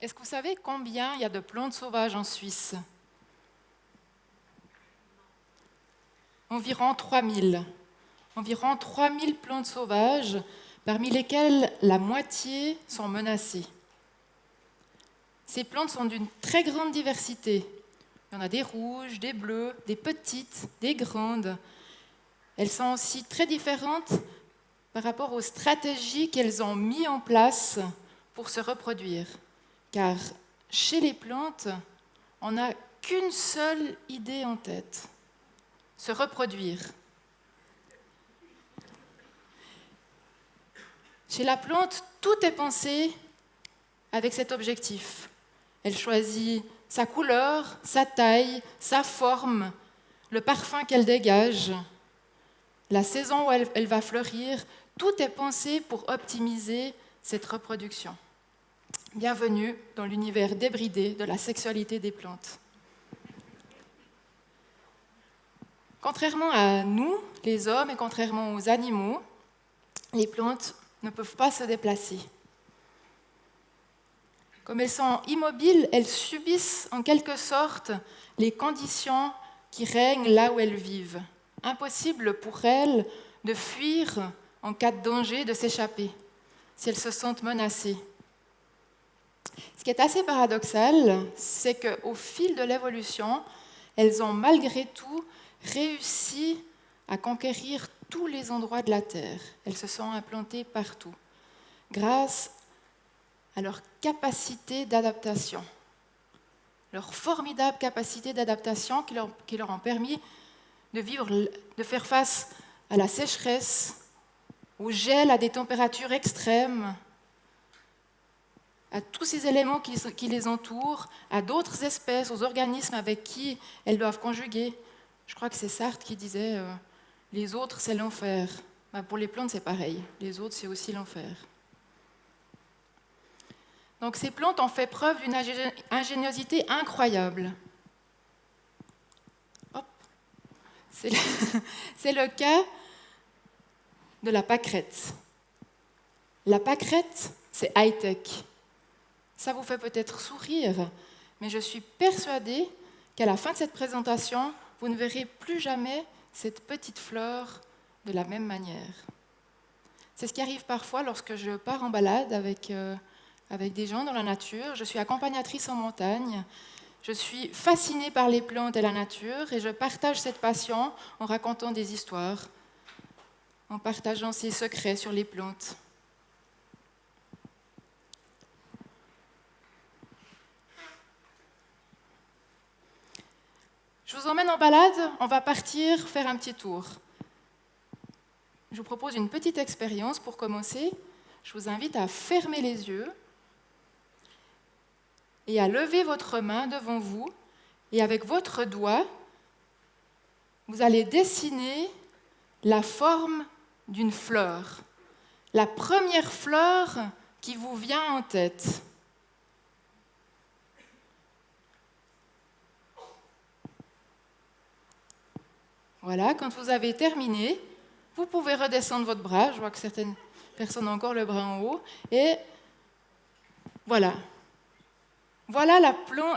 Est-ce que vous savez combien il y a de plantes sauvages en Suisse? Environ 3000. Environ 3000 plantes sauvages, parmi lesquelles la moitié sont menacées. Ces plantes sont d'une très grande diversité. Il y en a des rouges, des bleues, des petites, des grandes. Elles sont aussi très différentes par rapport aux stratégies qu'elles ont mises en place pour se reproduire. Car chez les plantes, on n'a qu'une seule idée en tête, se reproduire. Chez la plante, tout est pensé avec cet objectif. Elle choisit sa couleur, sa taille, sa forme, le parfum qu'elle dégage, la saison où elle va fleurir. Tout est pensé pour optimiser cette reproduction. Bienvenue dans l'univers débridé de la sexualité des plantes. Contrairement à nous, les hommes, et contrairement aux animaux, les plantes ne peuvent pas se déplacer. Comme elles sont immobiles, elles subissent en quelque sorte les conditions qui règnent là où elles vivent. Impossible pour elles de fuir en cas de danger, de s'échapper, si elles se sentent menacées. Ce qui est assez paradoxal, c'est qu'au fil de l'évolution, elles ont malgré tout réussi à conquérir tous les endroits de la Terre. Elles se sont implantées partout, grâce à leur capacité d'adaptation, leur formidable capacité d'adaptation qui leur ont permis de faire face à la sécheresse, au gel, à des températures extrêmes, à tous ces éléments qui les entourent, à d'autres espèces, aux organismes avec qui elles doivent conjuguer. Je crois que c'est Sartre qui disait les autres, c'est l'enfer. Pour les plantes, c'est pareil. Les autres, c'est aussi l'enfer. Donc ces plantes ont fait preuve d'une ingéniosité incroyable. Hop. C'est le cas de la pâquerette. La pâquerette, c'est high-tech. Ça vous fait peut-être sourire, mais je suis persuadée qu'à la fin de cette présentation, vous ne verrez plus jamais cette petite fleur de la même manière. C'est ce qui arrive parfois lorsque je pars en balade avec des gens dans la nature. Je suis accompagnatrice en montagne. Je suis fascinée par les plantes et la nature et je partage cette passion en racontant des histoires, en partageant ses secrets sur les plantes. Je vous emmène en balade, on va partir faire un petit tour. Je vous propose une petite expérience pour commencer. Je vous invite à fermer les yeux et à lever votre main devant vous. Et avec votre doigt, vous allez dessiner la forme d'une fleur. La première fleur qui vous vient en tête. Voilà, quand vous avez terminé, vous pouvez redescendre votre bras. Je vois que certaines personnes ont encore le bras en haut. Et voilà. Voilà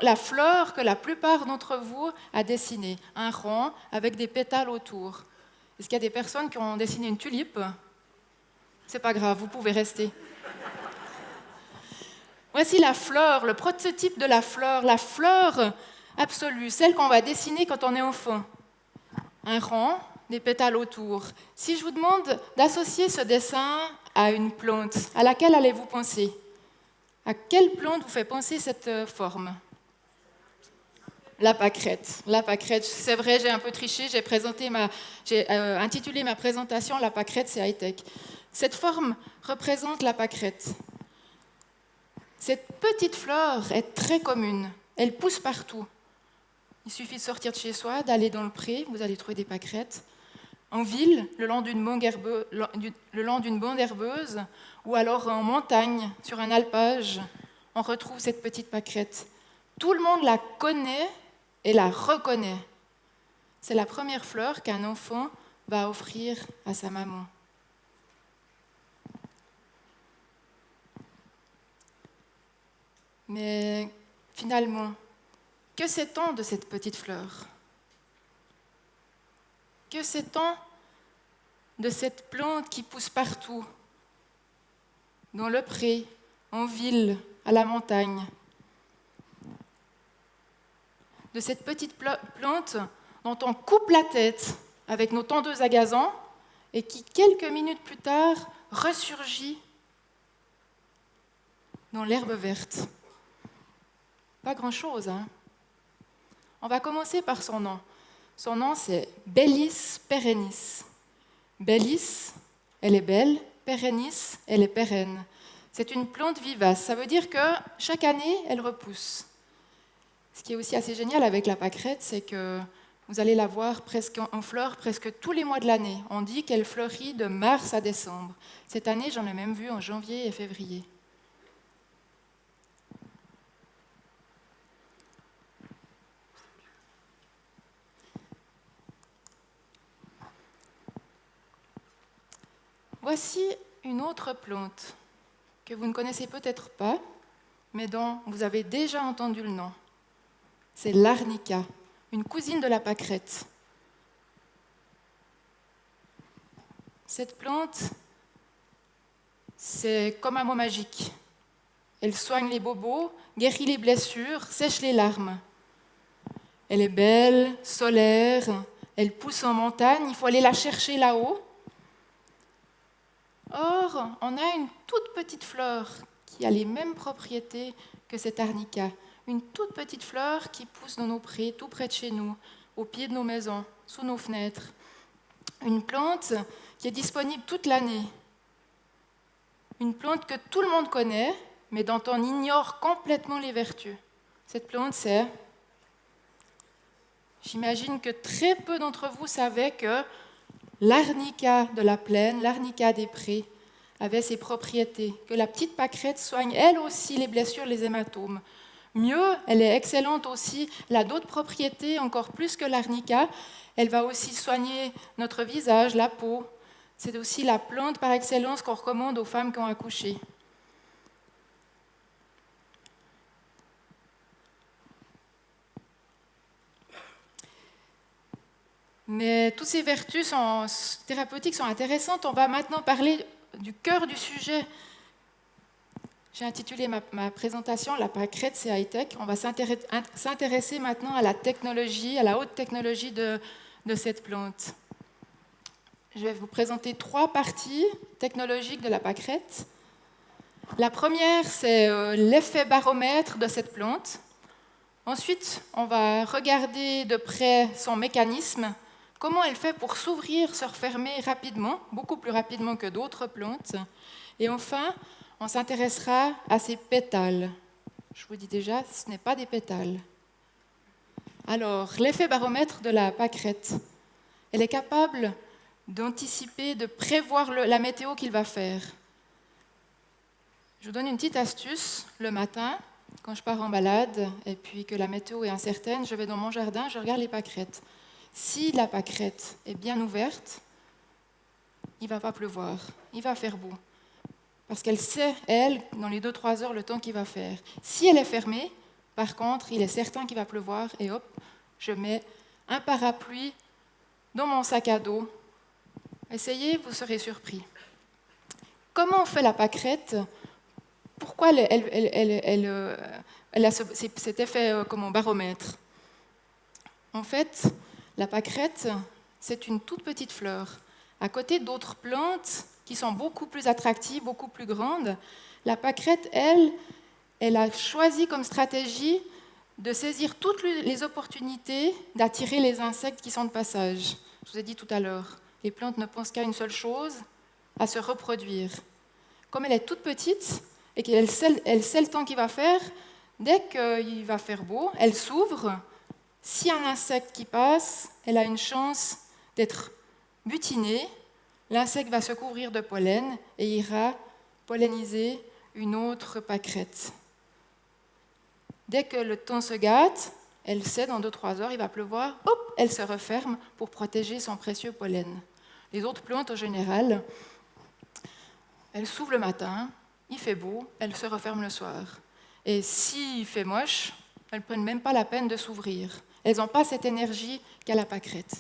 la fleur que la plupart d'entre vous a dessinée. Un rond avec des pétales autour. Est-ce qu'il y a des personnes qui ont dessiné une tulipe? C'est pas grave, vous pouvez rester. Voici la fleur, le prototype de la fleur absolue, celle qu'on va dessiner quand on est enfant. Un rond, des pétales autour. Si je vous demande d'associer ce dessin à une plante, à laquelle allez-vous penser? À quelle plante vous fait penser cette forme? La pâquerette. La pâquerette, c'est vrai, j'ai un peu triché, j'ai intitulé ma présentation « La pâquerette, c'est high-tech ». Cette forme représente la pâquerette. Cette petite fleur est très commune, elle pousse partout. Il suffit de sortir de chez soi, d'aller dans le pré, vous allez trouver des pâquerettes. En ville, le long d'une bande herbeuse, ou alors en montagne, sur un alpage, on retrouve cette petite pâquerette. Tout le monde la connaît et la reconnaît. C'est la première fleur qu'un enfant va offrir à sa maman. Mais finalement, que sait-on de cette petite fleur? Que sait-on de cette plante qui pousse partout, dans le pré, en ville, à la montagne? De cette petite plante dont on coupe la tête avec nos tondeuses à gazon et qui, quelques minutes plus tard, ressurgit dans l'herbe verte. Pas grand-chose, hein? On va commencer par son nom. Son nom, c'est Bellis perennis. Bellis, elle est belle, perennis, elle est pérenne. C'est une plante vivace. Ça veut dire que chaque année, elle repousse. Ce qui est aussi assez génial avec la pâquerette, c'est que vous allez la voir presque en fleurs presque tous les mois de l'année. On dit qu'elle fleurit de mars à décembre. Cette année, j'en ai même vu en janvier et février. Voici une autre plante que vous ne connaissez peut-être pas, mais dont vous avez déjà entendu le nom. C'est l'arnica, une cousine de la pâquerette. Cette plante, c'est comme un mot magique. Elle soigne les bobos, guérit les blessures, sèche les larmes. Elle est belle, solaire, elle pousse en montagne, il faut aller la chercher là-haut. Or, on a une toute petite fleur qui a les mêmes propriétés que cette arnica. Une toute petite fleur qui pousse dans nos prés, tout près de chez nous, au pied de nos maisons, sous nos fenêtres. Une plante qui est disponible toute l'année. Une plante que tout le monde connaît, mais dont on ignore complètement les vertus. Cette plante, c'est... J'imagine que très peu d'entre vous savaient que l'arnica de la plaine, l'arnica des prés, avait ses propriétés, que la petite pâquerette soigne elle aussi les blessures, les hématomes. Mieux, elle est excellente aussi, elle a d'autres propriétés encore plus que l'arnica. Elle va aussi soigner notre visage, la peau. C'est aussi la plante par excellence qu'on recommande aux femmes qui ont accouché. Mais toutes ces vertus thérapeutiques sont intéressantes. On va maintenant parler du cœur du sujet. J'ai intitulé ma présentation « La pâquerette, c'est high-tech ». On va s'intéresser maintenant à la technologie, à la haute technologie de cette plante. Je vais vous présenter 3 parties technologiques de la pâquerette. La première, c'est l'effet baromètre de cette plante. Ensuite, on va regarder de près son mécanisme, comment elle fait pour s'ouvrir, se refermer rapidement, beaucoup plus rapidement que d'autres plantes. Et enfin, on s'intéressera à ses pétales. Je vous dis déjà, ce n'est pas des pétales. Alors, l'effet baromètre de la pâquerette. Elle est capable d'anticiper, de prévoir la météo qu'il va faire. Je vous donne une petite astuce. Le matin, quand je pars en balade et puis que la météo est incertaine, je vais dans mon jardin, je regarde les pâquerettes. Si la pâquerette est bien ouverte, il ne va pas pleuvoir, il va faire beau. Parce qu'elle sait, elle, dans les 2-3 heures, le temps qu'il va faire. Si elle est fermée, par contre, il est certain qu'il va pleuvoir et hop, je mets un parapluie dans mon sac à dos. Essayez, vous serez surpris. Comment on fait la pâquerette? Pourquoi elle a cet effet comme baromètre? En fait, la pâquerette, c'est une toute petite fleur. À côté d'autres plantes qui sont beaucoup plus attractives, beaucoup plus grandes, la pâquerette, elle a choisi comme stratégie de saisir toutes les opportunités d'attirer les insectes qui sont de passage. Je vous ai dit tout à l'heure, les plantes ne pensent qu'à une seule chose, à se reproduire. Comme elle est toute petite et qu'elle sait le temps qu'il va faire, dès qu'il va faire beau, elle s'ouvre. Si un insecte qui passe, elle a une chance d'être butinée. L'insecte va se couvrir de pollen et ira polliniser une autre pâquerette. Dès que le temps se gâte, elle sait dans 2-3 heures, il va pleuvoir, hop, elle se referme pour protéger son précieux pollen. Les autres plantes, en général, elles s'ouvrent le matin, il fait beau, elles se referment le soir. Et s'il fait moche, elles ne prennent même pas la peine de s'ouvrir. Elles n'ont pas cette énergie qu'a la pâquerette.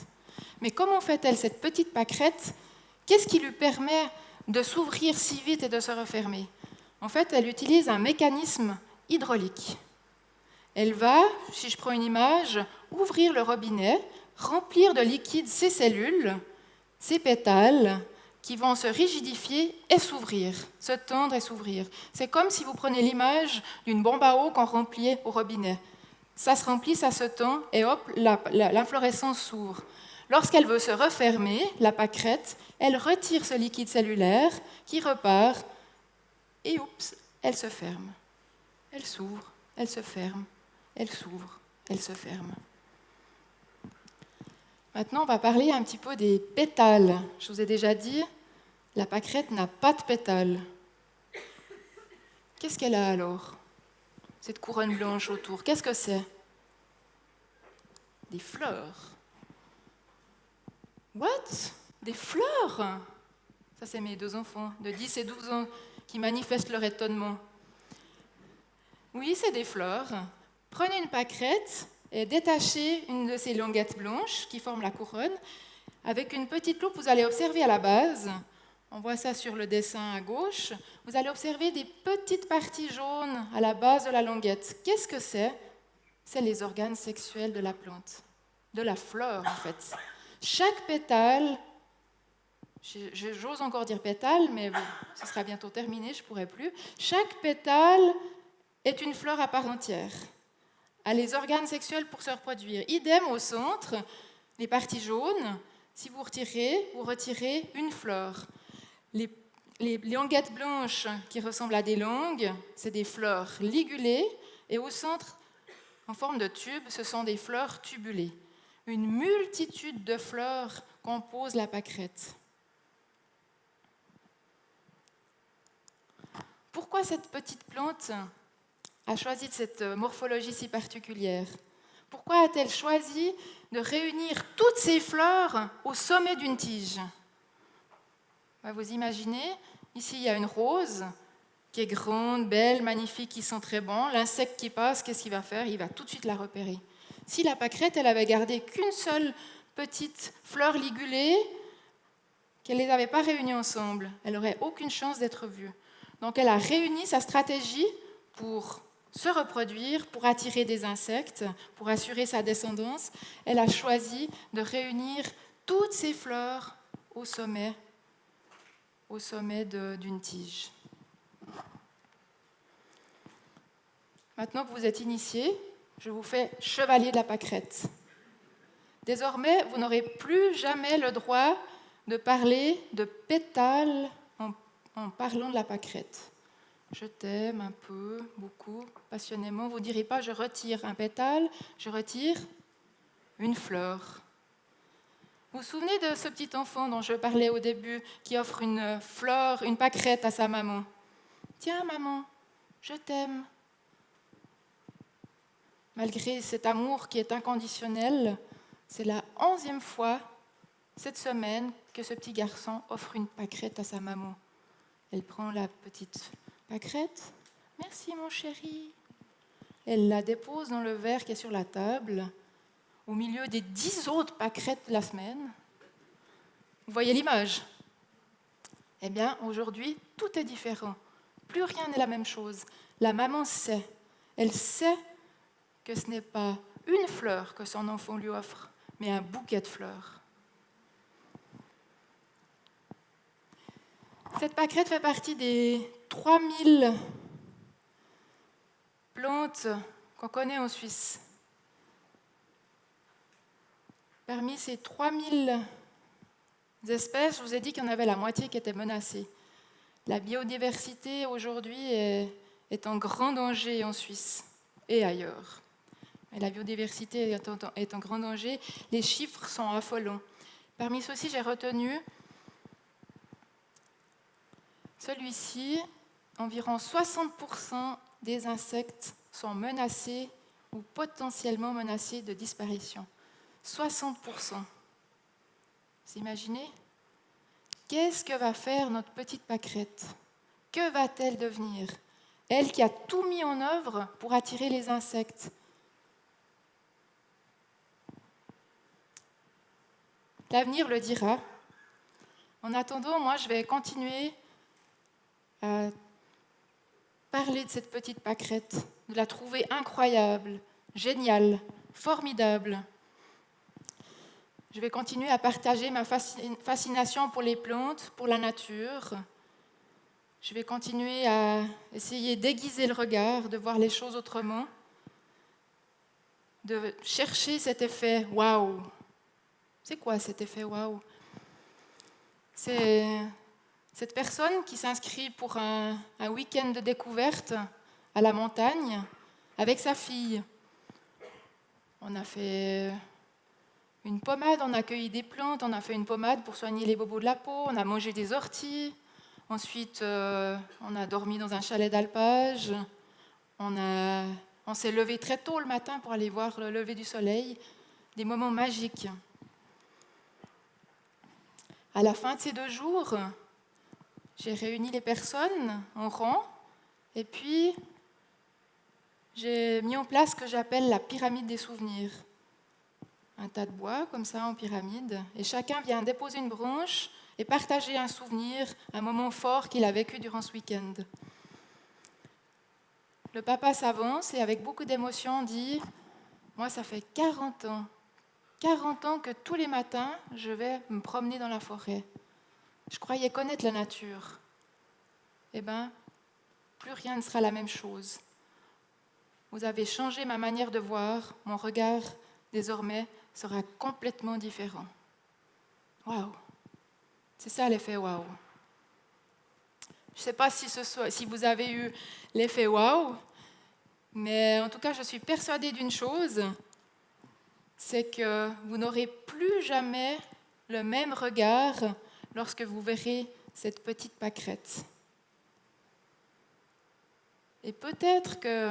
Mais comment fait-elle, cette petite pâquerette? Qu'est-ce qui lui permet de s'ouvrir si vite et de se refermer? En fait, elle utilise un mécanisme hydraulique. Elle va, si je prends une image, ouvrir le robinet, remplir de liquide ses cellules, ses pétales, qui vont se rigidifier et s'ouvrir, se tendre et s'ouvrir. C'est comme si vous prenez l'image d'une bombe à eau qu'on remplit au robinet. Ça se remplit, ça se tend, et hop, l'inflorescence s'ouvre. Lorsqu'elle veut se refermer, la pâquerette, elle retire ce liquide cellulaire qui repart, et oups, elle se ferme. Elle s'ouvre, elle se ferme, elle s'ouvre, elle se ferme. Maintenant, on va parler un petit peu des pétales. Je vous ai déjà dit, la pâquerette n'a pas de pétales. Qu'est-ce qu'elle a alors? Cette couronne blanche autour, qu'est-ce que c'est? Des fleurs. What? Des fleurs? Ça, c'est mes 2 enfants de 10 et 12 ans qui manifestent leur étonnement. Oui, c'est des fleurs. Prenez une pâquerette et détachez une de ces languettes blanches qui forment la couronne. Avec une petite loupe, vous allez observer à la base, on voit ça sur le dessin à gauche, vous allez observer des petites parties jaunes à la base de la languette. Qu'est-ce que c'est? C'est les organes sexuels de la plante, de la fleur en fait. Chaque pétale, j'ose encore dire pétale, mais bon, ce sera bientôt terminé, je ne pourrai plus. Chaque pétale est une fleur à part entière, a les organes sexuels pour se reproduire. Idem au centre, les parties jaunes, si vous retirez une fleur. Les languettes blanches qui ressemblent à des langues, c'est des fleurs ligulées, et au centre, en forme de tube, ce sont des fleurs tubulées. Une multitude de fleurs composent la pâquerette. Pourquoi cette petite plante a choisi cette morphologie si particulière? Pourquoi a-t-elle choisi de réunir toutes ces fleurs au sommet d'une tige? Vous imaginez, ici il y a une rose qui est grande, belle, magnifique, qui sent très bon. L'insecte qui passe, qu'est-ce qu'il va faire? Il va tout de suite la repérer. Si la pâquerette, elle avait gardé qu'une seule petite fleur ligulée, qu'elle ne les avait pas réunies ensemble, elle n'aurait aucune chance d'être vue. Donc elle a réuni sa stratégie pour se reproduire, pour attirer des insectes, pour assurer sa descendance. Elle a choisi de réunir toutes ces fleurs au sommet d'une tige. Maintenant que vous êtes initiés, je vous fais chevalier de la pâquerette. Désormais, vous n'aurez plus jamais le droit de parler de pétales en parlant de la pâquerette. Je t'aime un peu, beaucoup, passionnément. Vous ne direz pas « je retire un pétale », je retire une fleur. Vous vous souvenez de ce petit enfant dont je parlais au début, qui offre une fleur, une pâquerette à sa maman? « Tiens, maman, je t'aime ». Malgré cet amour qui est inconditionnel, c'est la 11e fois cette semaine que ce petit garçon offre une pâquerette à sa maman. Elle prend la petite pâquerette. « Merci mon chéri ». Elle la dépose dans le verre qui est sur la table, au milieu des 10 autres pâquerettes de la semaine. Vous voyez l'image? Eh bien, aujourd'hui, tout est différent. Plus rien n'est la même chose. La maman sait. Elle sait que ce n'est pas une fleur que son enfant lui offre, mais un bouquet de fleurs. Cette pâquerette fait partie des 3000 plantes qu'on connaît en Suisse. Parmi ces 3000 espèces, je vous ai dit qu'il y en avait la moitié qui étaient menacées. La biodiversité aujourd'hui est en grand danger en Suisse et ailleurs. Mais la biodiversité est en grand danger. Les chiffres sont affolants. Parmi ceux-ci, j'ai retenu celui-ci. Environ 60% des insectes sont menacés ou potentiellement menacés de disparition. 60%. Vous imaginez? Qu'est-ce que va faire notre petite pâquerette? Que va-t-elle devenir? Elle qui a tout mis en œuvre pour attirer les insectes. L'avenir le dira. En attendant, moi, je vais continuer à parler de cette petite pâquerette, de la trouver incroyable, géniale, formidable. Je vais continuer à partager ma fascination pour les plantes, pour la nature. Je vais continuer à essayer d'aiguiser le regard, de voir les choses autrement, de chercher cet effet waouh. C'est quoi cet effet waouh? C'est cette personne qui s'inscrit pour un week-end de découverte à la montagne avec sa fille. On a fait une pommade, on a cueilli des plantes, on a fait une pommade pour soigner les bobos de la peau, on a mangé des orties, ensuite on a dormi dans un chalet d'alpage, on s'est levé très tôt le matin pour aller voir le lever du soleil, des moments magiques. À la fin de ces 2 jours, j'ai réuni les personnes en rang et puis j'ai mis en place ce que j'appelle la pyramide des souvenirs. Un tas de bois comme ça en pyramide et chacun vient déposer une branche et partager un souvenir, un moment fort qu'il a vécu durant ce week-end. Le papa s'avance et avec beaucoup d'émotion dit « Moi, ça fait 40 ans que tous les matins, je vais me promener dans la forêt. Je croyais connaître la nature. Eh bien, plus rien ne sera la même chose. Vous avez changé ma manière de voir, mon regard, désormais, sera complètement différent. » Waouh! C'est ça l'effet waouh. Je ne sais pas si vous avez eu l'effet waouh, mais en tout cas, je suis persuadée d'une chose, c'est que vous n'aurez plus jamais le même regard lorsque vous verrez cette petite pâquerette. Et peut-être que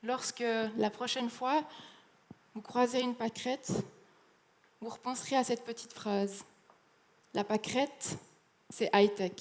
lorsque la prochaine fois vous croisez une pâquerette, vous repenserez à cette petite phrase. La pâquerette, c'est high-tech.